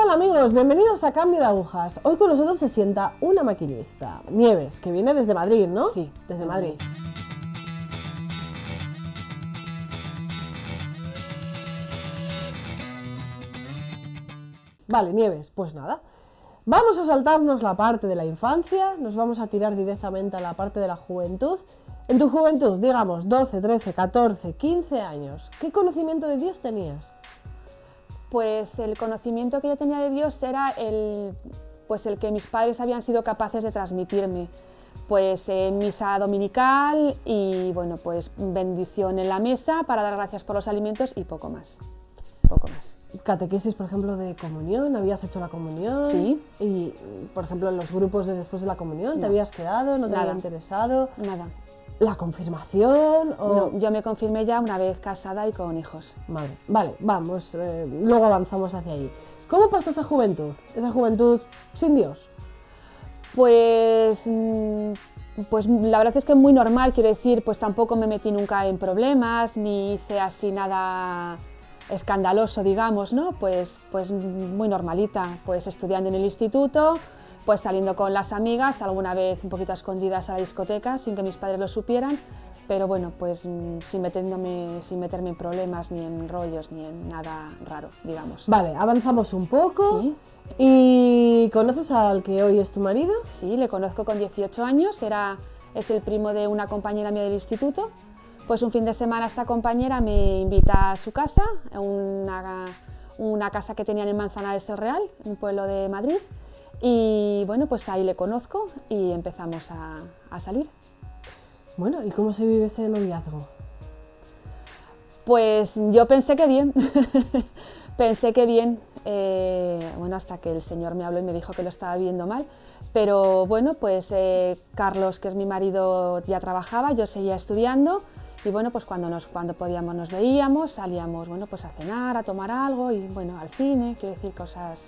tal, amigos? Bienvenidos a Cambio de Agujas. Hoy con nosotros se sienta una maquinista, Nieves, que viene desde Madrid, ¿no? Sí. Desde Madrid. Vale, Nieves, pues nada. Vamos a saltarnos la parte de la infancia, nos vamos a tirar directamente a la parte de la juventud. En tu juventud, digamos, 12, 13, 14, 15 años, ¿qué conocimiento de Dios tenías? Pues el conocimiento que yo tenía de Dios era el que mis padres habían sido capaces de transmitirme. Pues misa dominical y bueno, pues bendición en la mesa para dar gracias por los alimentos y poco más. Poco más. Catequesis, por ejemplo, de comunión, ¿habías hecho la comunión? Sí. Y, por ejemplo, en los grupos de después de la comunión, ¿te No. habías quedado? ¿No te Nada. había interesado? Nada. ¿La confirmación? O... No, yo me confirmé ya una vez casada y con hijos. Vale, vamos, luego avanzamos hacia ahí. ¿Cómo pasa esa juventud sin Dios? Pues la verdad es que muy normal, quiero decir, pues tampoco me metí nunca en problemas, ni hice así nada escandaloso, digamos, ¿no? Pues muy normalita, pues estudiando en el instituto, pues saliendo con las amigas, alguna vez un poquito a escondidas a la discoteca, sin que mis padres lo supieran, pero bueno, pues sin meterme en problemas, ni en rollos, ni en nada raro, digamos. Vale, avanzamos un poco. Sí. ¿Y conoces al que hoy es tu marido? Sí, le conozco con 18 años, es el primo de una compañera mía del instituto. Pues un fin de semana esta compañera me invita a su casa, una casa que tenían en Manzanares del Real, un pueblo de Madrid. Y bueno, pues ahí le conozco y empezamos a salir. Bueno, ¿y cómo se vive ese noviazgo? Pues yo pensé que bien, pensé que bien, bueno, hasta que el señor me habló y me dijo que lo estaba viendo mal, pero bueno, pues Carlos, que es mi marido, ya trabajaba, yo seguía estudiando y bueno, pues cuando podíamos nos veíamos, salíamos, bueno, pues a cenar, a tomar algo y bueno, al cine, quiero decir, cosas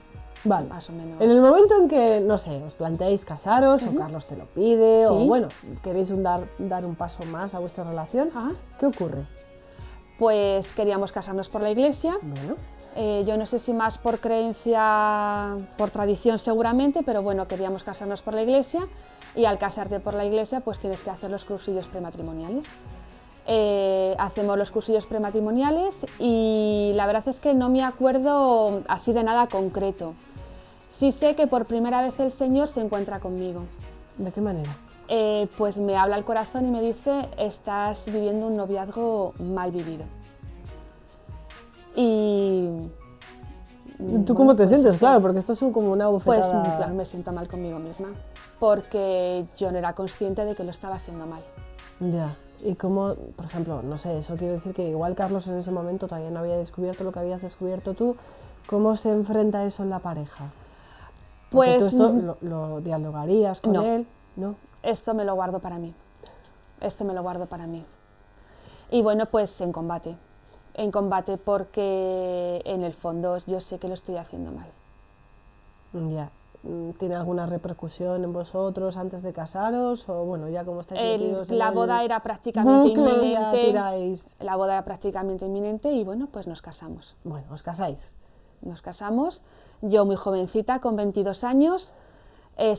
Vale. más o menos. En el momento en que, no sé, os planteáis casaros o Carlos te lo pide o Sí. bueno, queréis dar un paso más a vuestra relación, ¿qué ocurre? Pues queríamos casarnos por la iglesia. Bueno. Yo no sé si más por creencia, por tradición seguramente, pero bueno, queríamos casarnos por la iglesia y al casarte por la iglesia pues tienes que hacer los cursillos prematrimoniales. Hacemos los cursillos prematrimoniales y la verdad es que no me acuerdo así de nada concreto. Sí sé que por primera vez el Señor se encuentra conmigo. ¿De qué manera? Pues me habla el corazón y me dice, estás viviendo un noviazgo mal vivido. Y ¿Tú cómo te sientes? Claro, porque esto es como una bofetada. Pues claro, me siento mal conmigo misma, porque yo no era consciente de que lo estaba haciendo mal. Ya. Y cómo, por ejemplo, no sé, eso quiere decir que igual Carlos en ese momento todavía no había descubierto lo que habías descubierto tú. ¿Cómo se enfrenta eso en la pareja? Porque Pues tú esto lo dialogarías con él, ¿no? Esto me lo guardo para mí. Y bueno, pues en combate porque en el fondo yo sé que lo estoy haciendo mal. Ya. ¿Tiene alguna repercusión en vosotros antes de casaros? O bueno, ya como estáis metidos en la el boda era prácticamente bucle, inminente. ya tiráis. La boda era prácticamente inminente y bueno, pues nos casamos. Bueno, os casáis. Nos casamos, yo muy jovencita, con 22 años,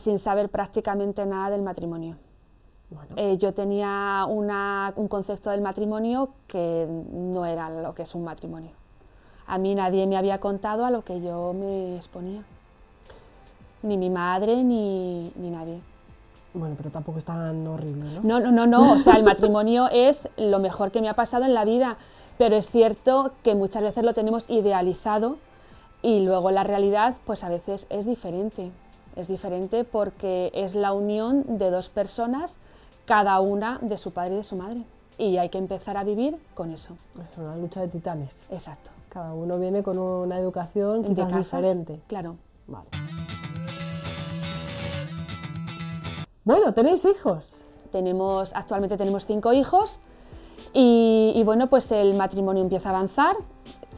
sin saber prácticamente nada del matrimonio. Bueno. Yo tenía un concepto del matrimonio que no era lo que es un matrimonio. A mí nadie me había contado a lo que yo me exponía. Ni mi madre, ni nadie. Bueno, pero tampoco es tan horrible, ¿no? No, o sea, el matrimonio es lo mejor que me ha pasado en la vida, pero es cierto que muchas veces lo tenemos idealizado y luego la realidad, pues a veces es diferente. Es diferente porque es la unión de dos personas, cada una de su padre y de su madre. Y hay que empezar a vivir con eso. Es una lucha de titanes. Exacto. Cada uno viene con una educación quizás diferente. Claro. Vale. Bueno, ¿tenéis hijos? Actualmente tenemos 5 hijos y bueno, pues el matrimonio empieza a avanzar.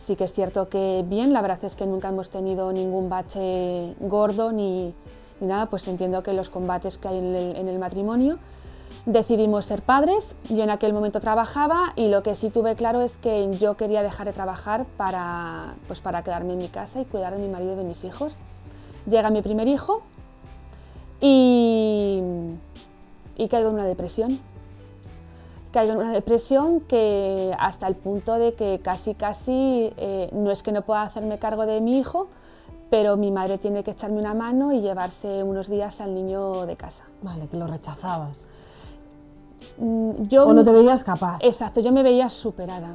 Sí que es cierto que bien, la verdad es que nunca hemos tenido ningún bache gordo ni nada, pues entiendo que los combates que hay en el matrimonio. Decidimos ser padres, yo en aquel momento trabajaba y lo que sí tuve claro es que yo quería dejar de trabajar para quedarme en mi casa y cuidar de mi marido y de mis hijos. Llega mi primer hijo y caigo en una depresión. Caigo en una depresión que hasta el punto de que casi no es que no pueda hacerme cargo de mi hijo, pero mi madre tiene que echarme una mano y llevarse unos días al niño de casa. Vale, que lo rechazabas. ¿O no te veías capaz? Exacto, yo me veía superada.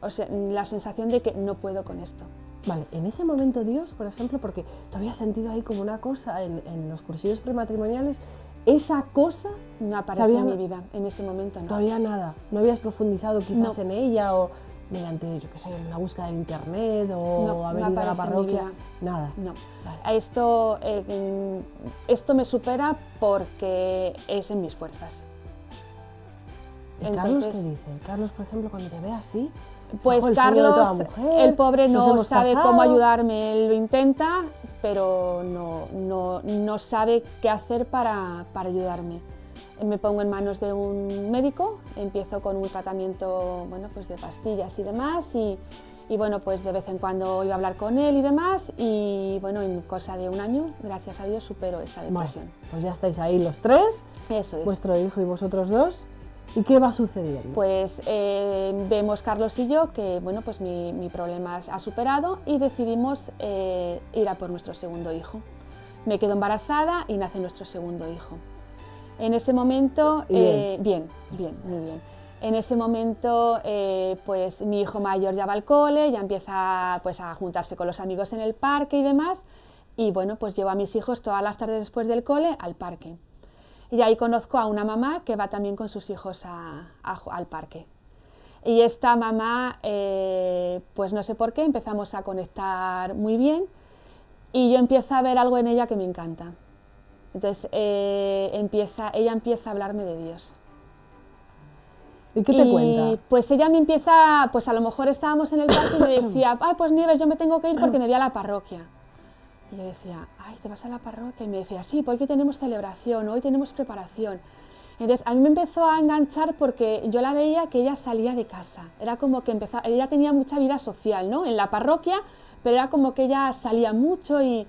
O sea, la sensación de que no puedo con esto. Vale, en ese momento Dios, por ejemplo, porque tú habías sentido ahí como una cosa en los cursillos prematrimoniales, esa cosa no apareció en mi vida en ese momento. No. Todavía nada, no habías profundizado quizás en ella o mediante, yo qué sé, una búsqueda de internet o haber ido a la parroquia, nada. No, vale. Esto me supera porque es en mis fuerzas. ¿Y Carlos qué dice? Carlos, por ejemplo, cuando te ve así, pues Carlos, el pobre no sabe cómo ayudarme, él lo intenta, pero no sabe qué hacer para ayudarme. Me pongo en manos de un médico, empiezo con un tratamiento, bueno, pues de pastillas y demás, y bueno, pues de vez en cuando iba a hablar con él y demás, y bueno, en cosa de un año, gracias a Dios, supero esa depresión. Bueno, pues ya estáis ahí los tres, eso es. Vuestro hijo y vosotros dos. ¿Y qué va sucediendo? Pues vemos Carlos y yo que bueno, pues mi problema ha superado y decidimos ir a por nuestro segundo hijo. Me quedo embarazada y nace nuestro segundo hijo. En ese momento, bien, muy bien. En ese momento, pues mi hijo mayor ya va al cole, ya empieza pues, a juntarse con los amigos en el parque y demás. Y bueno, pues llevo a mis hijos todas las tardes después del cole al parque. Y ahí conozco a una mamá que va también con sus hijos al parque. Y esta mamá, pues no sé por qué, empezamos a conectar muy bien y yo empiezo a ver algo en ella que me encanta. Entonces ella empieza a hablarme de Dios. ¿Y qué te cuenta? Pues ella me empieza, pues a lo mejor estábamos en el parque y me decía, ay, pues Nieves, yo me tengo que ir porque me voy a la parroquia. Y yo decía, ay, ¿te vas a la parroquia? Y me decía, sí, porque hoy tenemos celebración, hoy tenemos preparación. Entonces a mí me empezó a enganchar porque yo la veía que ella salía de casa. Era como que ella tenía mucha vida social, ¿no? En la parroquia, pero era como que ella salía mucho y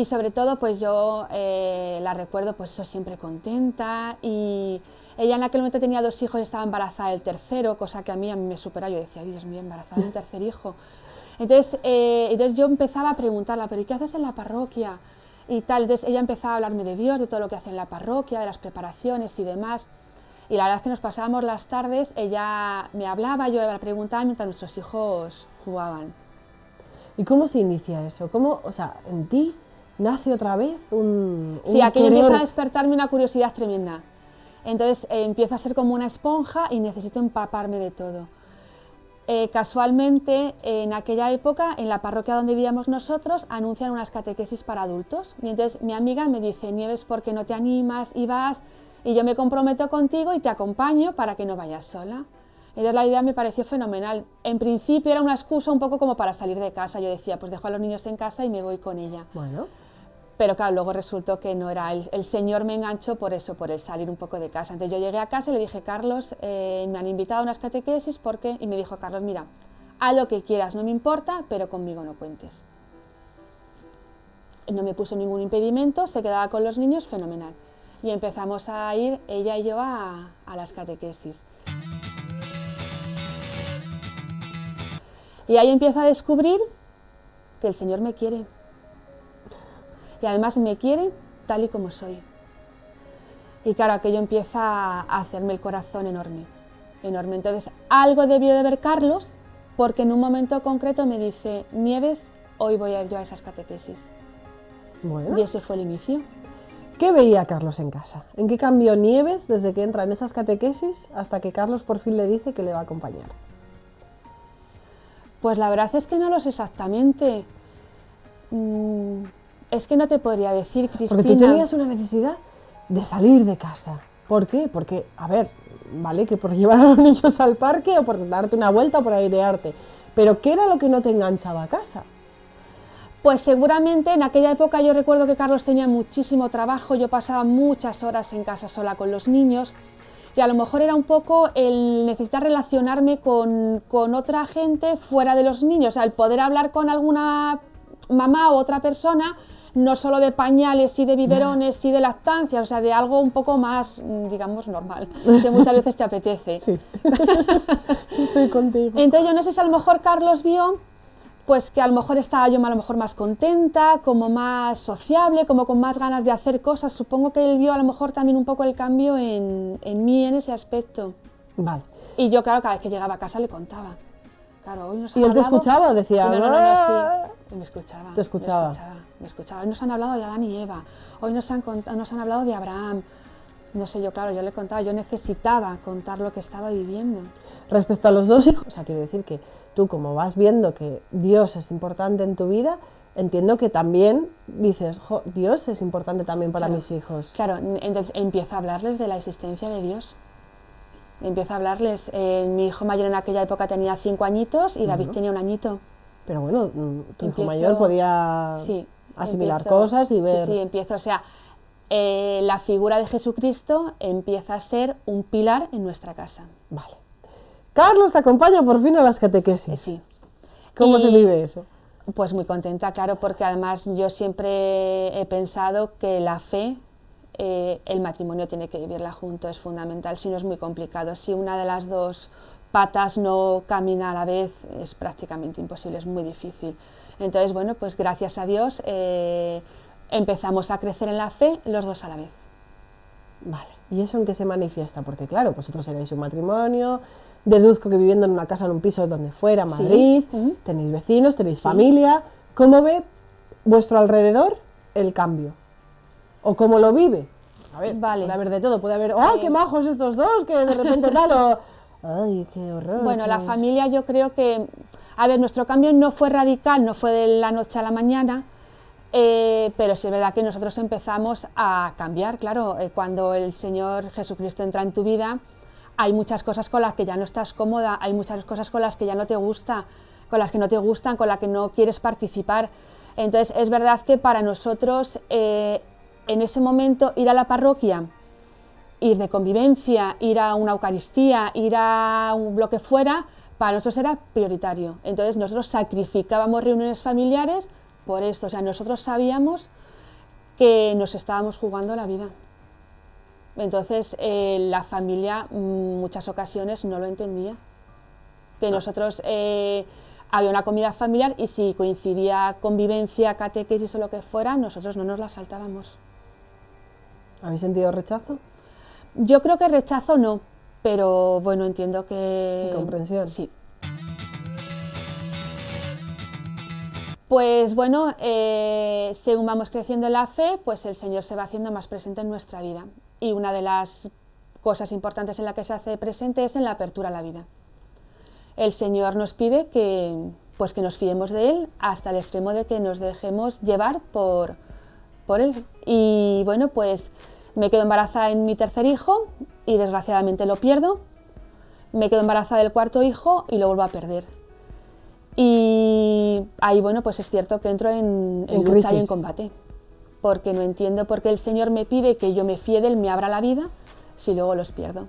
sobre todo pues yo la recuerdo pues eso, siempre contenta. Y ella en aquel momento tenía 2 hijos y estaba embarazada del tercero, cosa que a mí me supera. Yo decía, Dios mío, embarazada de un tercer hijo. Entonces yo empezaba a preguntarla, ¿pero y qué haces en la parroquia? Y tal, entonces ella empezaba a hablarme de Dios, de todo lo que hace en la parroquia, de las preparaciones y demás. Y la verdad es que nos pasábamos las tardes, ella me hablaba, yo le preguntaba mientras nuestros hijos jugaban. ¿Y cómo se inicia eso? ¿Cómo, o sea, en ti nace otra vez un Sí, aquello empieza a despertarme una curiosidad tremenda. Entonces empiezo a ser como una esponja y necesito empaparme de todo. Casualmente, en aquella época, en la parroquia donde vivíamos nosotros, anuncian unas catequesis para adultos. Y entonces mi amiga me dice, Nieves, ¿por qué no te animas y vas? Y yo me comprometo contigo y te acompaño para que no vayas sola. Entonces la idea me pareció fenomenal. En principio era una excusa un poco como para salir de casa. Yo decía, pues dejo a los niños en casa y me voy con ella. Bueno. Pero claro, luego resultó que no era. El Señor me enganchó por eso, por el salir un poco de casa. Entonces yo llegué a casa y le dije, Carlos, me han invitado a unas catequesis, ¿por qué? Y me dijo, Carlos, mira, haz lo que quieras, no me importa, pero conmigo no cuentes. No me puso ningún impedimento, se quedaba con los niños, fenomenal. Y empezamos a ir, ella y yo, a las catequesis. Y ahí empiezo a descubrir que el Señor me quiere. Y además me quiere tal y como soy. Y claro, aquello empieza a hacerme el corazón enorme, enorme. Entonces, algo debió de ver Carlos, porque en un momento concreto me dice, Nieves, hoy voy a ir yo a esas catequesis. Bueno. Y ese fue el inicio. ¿Qué veía Carlos en casa? ¿En qué cambió Nieves desde que entra en esas catequesis hasta que Carlos por fin le dice que le va a acompañar? Pues la verdad es que no lo sé exactamente. Es que no te podría decir, Cristina. Porque tú tenías una necesidad de salir de casa. ¿Por qué? Porque, a ver, vale, que por llevar a los niños al parque o por darte una vuelta o por airearte. Pero ¿qué era lo que no te enganchaba a casa? Pues seguramente en aquella época yo recuerdo que Carlos tenía muchísimo trabajo, yo pasaba muchas horas en casa sola con los niños y a lo mejor era un poco el necesitar relacionarme con otra gente fuera de los niños, o sea, el poder hablar con alguna mamá o otra persona, no solo de pañales y de biberones y de lactancia, o sea, de algo un poco más, digamos, normal, que muchas veces te apetece. Sí, estoy contigo. Entonces yo no sé si a lo mejor Carlos vio pues que a lo mejor estaba yo a lo mejor más contenta, como más sociable, como con más ganas de hacer cosas. Supongo que él vio a lo mejor también un poco el cambio en mí en ese aspecto. Vale. Y yo, claro, cada vez que llegaba a casa le contaba. Claro, hoy nos han ¿Y él te hablado... escuchaba o decía? Sí, no, sí. Y me escuchaba. ¿Te escuchaba? Me escuchaba. Hoy nos han hablado de Adán y Eva. Hoy nos han hablado de Abraham. No sé, yo, claro, yo le contaba, yo necesitaba contar lo que estaba viviendo. Respecto a los dos hijos, o sea, quiero decir que tú, como vas viendo que Dios es importante en tu vida, entiendo que también dices, Dios es importante también para mis hijos. Claro, entonces empiezo a hablarles de la existencia de Dios. Empiezo a hablarles, mi hijo mayor en aquella época tenía 5 añitos y David tenía 1 añito. Pero bueno, tu hijo mayor podía asimilar cosas y ver... Sí, empiezo, o sea, la figura de Jesucristo empieza a ser un pilar en nuestra casa. Vale. Carlos te acompaña por fin a las catequesis. Sí. ¿Cómo se vive eso? Pues muy contenta, claro, porque además yo siempre he pensado que la fe, el matrimonio tiene que vivirla junto, es fundamental, si no es muy complicado. Si una de las dos patas no camina a la vez, es prácticamente imposible, es muy difícil. Entonces, bueno, pues gracias a Dios empezamos a crecer en la fe los dos a la vez. Vale. ¿Y eso en qué se manifiesta? Porque claro, vosotros erais un matrimonio, deduzco que viviendo en una casa, en un piso donde fuera, Madrid, tenéis vecinos, tenéis familia. ¿Cómo ve vuestro alrededor el cambio? ¿O cómo lo vive? A ver, puede haber de todo, puede haber, ¡ay, qué majos estos dos! Que de repente tal, o ¡ay, qué horror! Bueno, la familia yo creo que, a ver, nuestro cambio no fue radical, no fue de la noche a la mañana, pero sí es verdad que nosotros empezamos a cambiar, claro, cuando el Señor Jesucristo entra en tu vida, hay muchas cosas con las que ya no estás cómoda, hay muchas cosas con las que ya no te gusta, con las que no te gustan, con las que no quieres participar. Entonces es verdad que para nosotros en ese momento ir a la parroquia, ir de convivencia, ir a una Eucaristía, ir a lo que fuera, para nosotros era prioritario. Entonces nosotros sacrificábamos reuniones familiares por esto, o sea, nosotros sabíamos que nos estábamos jugando la vida. Entonces la familia en muchas ocasiones no lo entendía, que nosotros había una comida familiar y si coincidía convivencia, catequesis o lo que fuera, nosotros no nos la saltábamos. ¿Habéis sentido rechazo? Yo creo que rechazo no, pero bueno, entiendo que... ¿Comprensión? Sí. Pues bueno, según vamos creciendo en la fe, pues el Señor se va haciendo más presente en nuestra vida. Y una de las cosas importantes en la que se hace presente es en la apertura a la vida. El Señor nos pide que nos fiemos de Él hasta el extremo de que nos dejemos llevar por Él. Y bueno, pues me quedo embarazada en mi 3er hijo y desgraciadamente lo pierdo. Me quedo embarazada del 4.º hijo y lo vuelvo a perder. Y ahí, bueno, pues es cierto que entro en lucha y en combate. Porque no entiendo por qué el Señor me pide que yo me fíe de Él, me abra la vida, si luego los pierdo.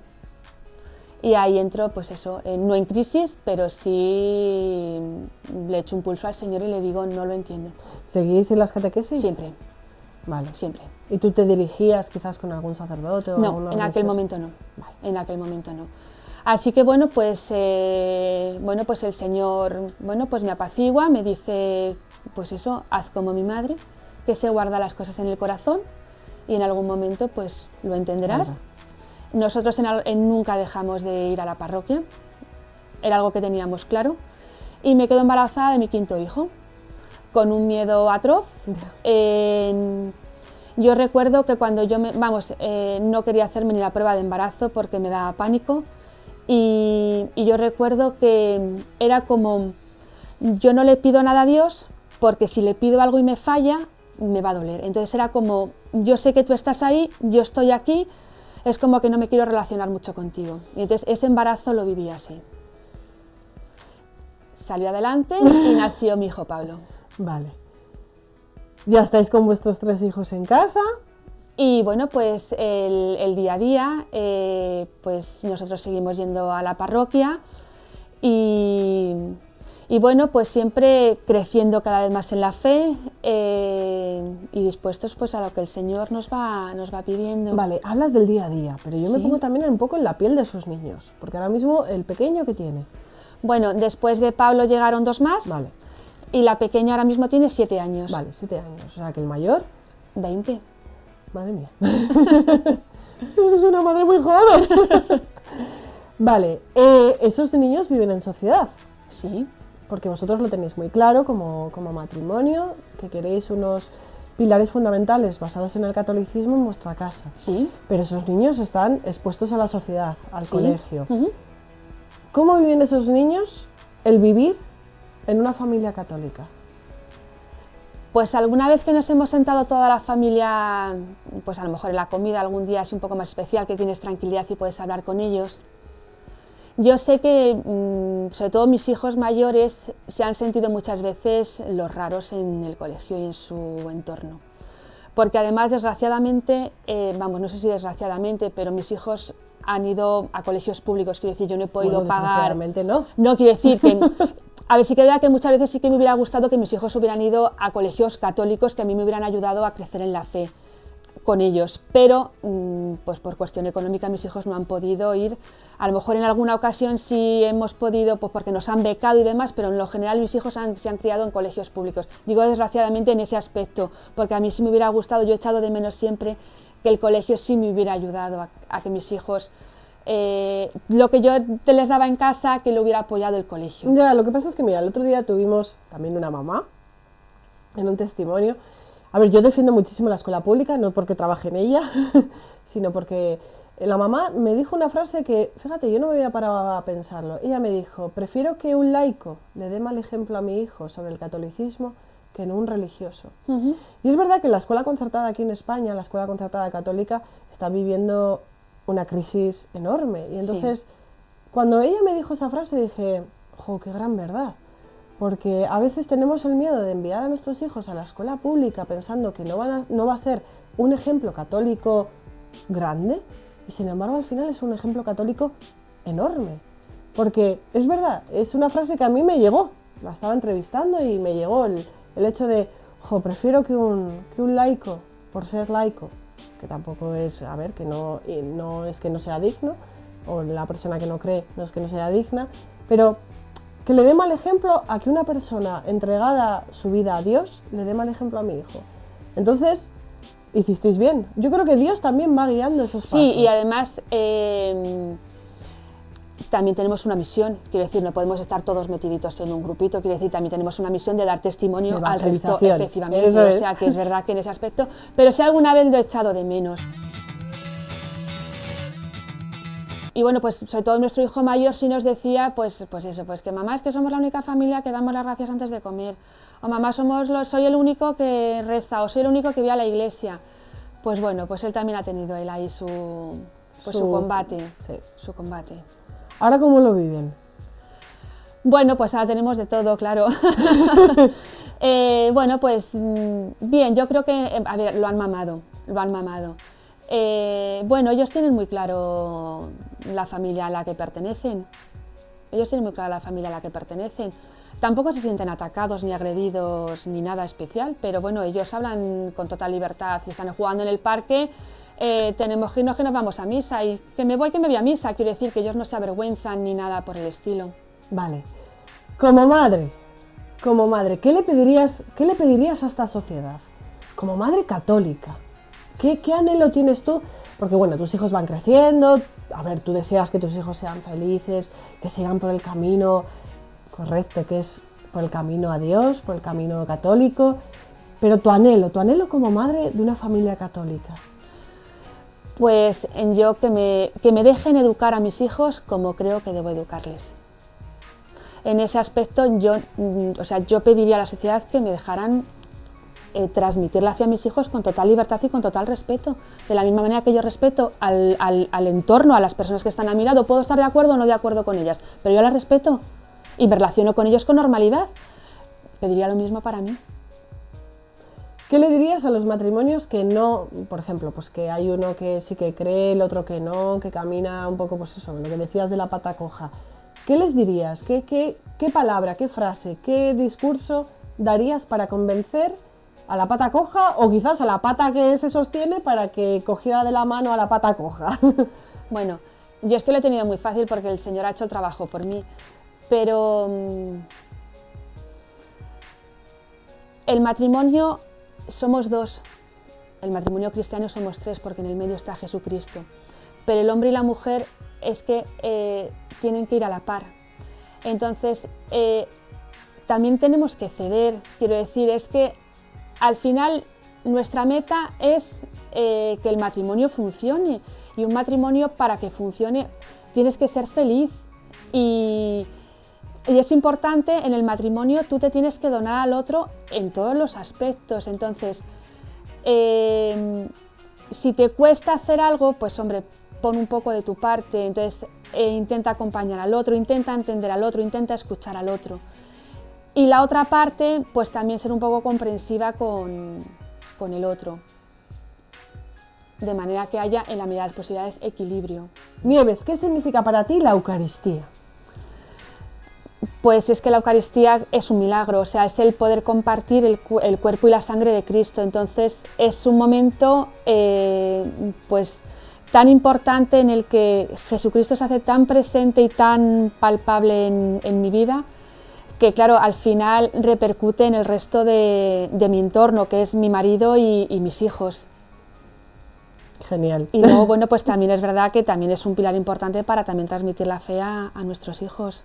Y ahí entro, pues eso, no en crisis, pero sí le echo un pulso al Señor y le digo, no lo entiendo. ¿Seguís en las catequesis? Siempre. Vale. Siempre. ¿Y tú te dirigías quizás con algún sacerdote? No, en aquel momento no. Vale. En aquel momento no. Así que bueno, pues el Señor, bueno, pues me apacigua, me dice, pues eso, haz como mi madre, que se guarda las cosas en el corazón y en algún momento pues lo entenderás. Salva. Nosotros nunca dejamos de ir a la parroquia, era algo que teníamos claro, y me quedo embarazada de mi 5.º hijo, con un miedo atroz. Yo recuerdo que cuando yo no quería hacerme ni la prueba de embarazo porque me daba pánico, y yo recuerdo que era como, yo no le pido nada a Dios porque si le pido algo y me falla, me va a doler. Entonces era como, yo sé que tú estás ahí, yo estoy aquí, es como que no me quiero relacionar mucho contigo. Y entonces ese embarazo lo viví así. Salió adelante y nació mi hijo Pablo. Vale. Ya estáis con vuestros 3 hijos en casa. Y bueno, pues el día a día, pues nosotros seguimos yendo a la parroquia y bueno, pues siempre creciendo cada vez más en la fe y dispuestos pues a lo que el Señor nos va pidiendo. Vale, hablas del día a día, pero yo me Sí. pongo también un poco en la piel de esos niños, porque ahora mismo el pequeño que tiene. Bueno, después de Pablo llegaron 2 más Vale, y la pequeña ahora mismo tiene 7 años. vale, 7 años. O sea que el mayor, 20. madre mía. Eres una madre muy joven. Vale, esos niños viven en sociedad, Sí, porque vosotros lo tenéis muy claro como matrimonio, que queréis unos pilares fundamentales basados en el catolicismo en vuestra casa. sí. Pero esos niños están expuestos a la sociedad, al Sí. colegio. Ujú. ¿Cómo viven esos niños el vivir en una familia católica? Pues alguna vez que nos hemos sentado toda la familia, pues a lo mejor en la comida algún día es un poco más especial, que tienes tranquilidad y puedes hablar con ellos. Yo sé que, sobre todo mis hijos mayores, se han sentido muchas veces los raros en el colegio y en su entorno. Porque además, desgraciadamente, no sé si desgraciadamente, pero mis hijos han ido a colegios públicos, quiero decir, yo no he podido Bueno, pagar. desgraciadamente no. No, quiero decir que, a ver, sí que es verdad que muchas veces sí que me hubiera gustado que mis hijos hubieran ido a colegios católicos que a mí me hubieran ayudado a crecer en la fe con ellos, pero pues por cuestión económica mis hijos no han podido ir. A lo mejor en alguna ocasión sí hemos podido, pues porque nos han becado y demás, pero en lo general mis hijos se han criado en colegios públicos. Digo desgraciadamente en ese aspecto, porque a mí sí me hubiera gustado, yo he echado de menos siempre que el colegio sí me hubiera ayudado a que mis hijos, lo que yo te les daba en casa, que lo hubiera apoyado el colegio. Ya, lo que pasa es que, mira, el otro día tuvimos también una mamá en un testimonio. A ver, yo defiendo muchísimo la escuela pública, no porque trabaje en ella, sino porque la mamá me dijo una frase que, fíjate, yo no me había parado a pensarlo. Ella me dijo, prefiero que un laico le dé mal ejemplo a mi hijo sobre el catolicismo que no un religioso. Ujú. Y es verdad que la escuela concertada aquí en España, la escuela concertada católica, está viviendo una crisis enorme. Y entonces, cuando ella me dijo esa frase, dije, ¡jo, qué gran verdad! Porque a veces tenemos el miedo de enviar a nuestros hijos a la escuela pública pensando que no va a ser un ejemplo católico grande, y sin embargo al final es un ejemplo católico enorme. Porque es verdad, es una frase que a mí me llegó, la estaba entrevistando y me llegó el hecho de, prefiero que un laico, por ser laico, que tampoco es, a ver, que no es que no sea digno, o la persona que no cree no es que no sea digna, pero que le dé mal ejemplo a que una persona entregada su vida a Dios le dé mal ejemplo a mi hijo. Entonces, hicisteis bien. Yo creo que Dios también va guiando esos pasos. Sí, y además también tenemos una misión, quiero decir, no podemos estar todos metiditos en un grupito, quiero decir, también tenemos una misión de dar testimonio De al resto, evangelización. efectivamente, Eso es. o sea que es verdad que en ese aspecto, pero si alguna vez lo he echado de menos. Y bueno, pues sobre todo nuestro hijo mayor sí nos decía, pues eso, pues que mamá, es que somos la única familia que damos las gracias antes de comer, o mamá, soy el único que reza, o soy el único que va a la iglesia. Pues bueno, pues él también ha tenido él ahí su combate, Sí. su combate. ¿Ahora cómo lo viven? Bueno, pues ahora tenemos de todo, claro. Bueno, pues bien, yo creo que, a ver, lo han mamado. Bueno, ellos tienen muy claro la familia a la que pertenecen. Tampoco se sienten atacados ni agredidos ni nada especial, pero bueno, ellos hablan con total libertad. Si están jugando en el parque, tenemos que irnos, que nos vamos a misa, y que me voy a misa. Quiero decir que ellos no se avergüenzan ni nada por el estilo. Vale. Como madre, ¿qué le pedirías a esta sociedad? Como madre católica, ¿qué anhelo tienes tú? Porque bueno, tus hijos van creciendo, a ver, tú deseas que tus hijos sean felices, que sigan por el camino correcto, que es por el camino a Dios, por el camino católico, pero tu anhelo como madre de una familia católica. Pues yo que me dejen educar a mis hijos como creo que debo educarles. En ese aspecto yo pediría a la sociedad que me dejaran transmitir la fe a mis hijos con total libertad y con total respeto. De la misma manera que yo respeto al entorno, a las personas que están a mi lado, puedo estar de acuerdo o no de acuerdo con ellas, pero yo las respeto y me relaciono con ellos con normalidad. Pediría lo mismo para mí. ¿Qué le dirías a los matrimonios que no, por ejemplo, pues que hay uno que sí que cree, el otro que no, que camina un poco, pues eso, lo que decías de la pata coja? ¿Qué les dirías? ¿Qué palabra, qué frase, qué discurso darías para convencer a la pata coja o quizás a la pata que se sostiene para que cogiera de la mano a la pata coja? Bueno, yo es que lo he tenido muy fácil porque el Señor ha hecho el trabajo por mí, pero el matrimonio somos dos, el matrimonio cristiano somos tres porque en el medio está Jesucristo, pero el hombre y la mujer es que tienen que ir a la par. Entonces, también tenemos que ceder, quiero decir, es que al final nuestra meta es que el matrimonio funcione, y un matrimonio para que funcione tienes que ser feliz y es importante en el matrimonio, tú te tienes que donar al otro en todos los aspectos. Entonces, si te cuesta hacer algo, pues hombre, pon un poco de tu parte, entonces intenta acompañar al otro, intenta entender al otro, intenta escuchar al otro. Y la otra parte, pues también ser un poco comprensiva con el otro, de manera que haya, en la medida de las posibilidades, equilibrio. Nieves, ¿qué significa para ti la Eucaristía? Pues es que la Eucaristía es un milagro, o sea, es el poder compartir el cuerpo y la sangre de Cristo. Entonces es un momento pues tan importante en el que Jesucristo se hace tan presente y tan palpable en mi vida, que claro, al final repercute en el resto de mi entorno, que es mi marido y mis hijos. Genial. Y luego, bueno, pues también es verdad que también es un pilar importante para también transmitir la fe a nuestros hijos.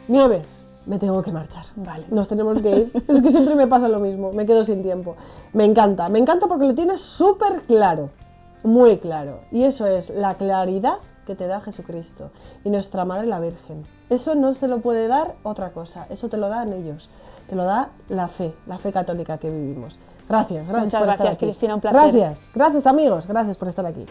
Nieves, me tengo que marchar. Vale. Nos tenemos que ir. Es que siempre me pasa lo mismo, me quedo sin tiempo. Me encanta porque lo tienes súper claro, muy claro. Y eso es la claridad que te da Jesucristo y nuestra Madre la Virgen. Eso no se lo puede dar otra cosa, eso te lo dan ellos. Te lo da la fe católica que vivimos. Gracias Muchas por gracias, estar aquí. Cristina, un placer. Gracias amigos, gracias por estar aquí.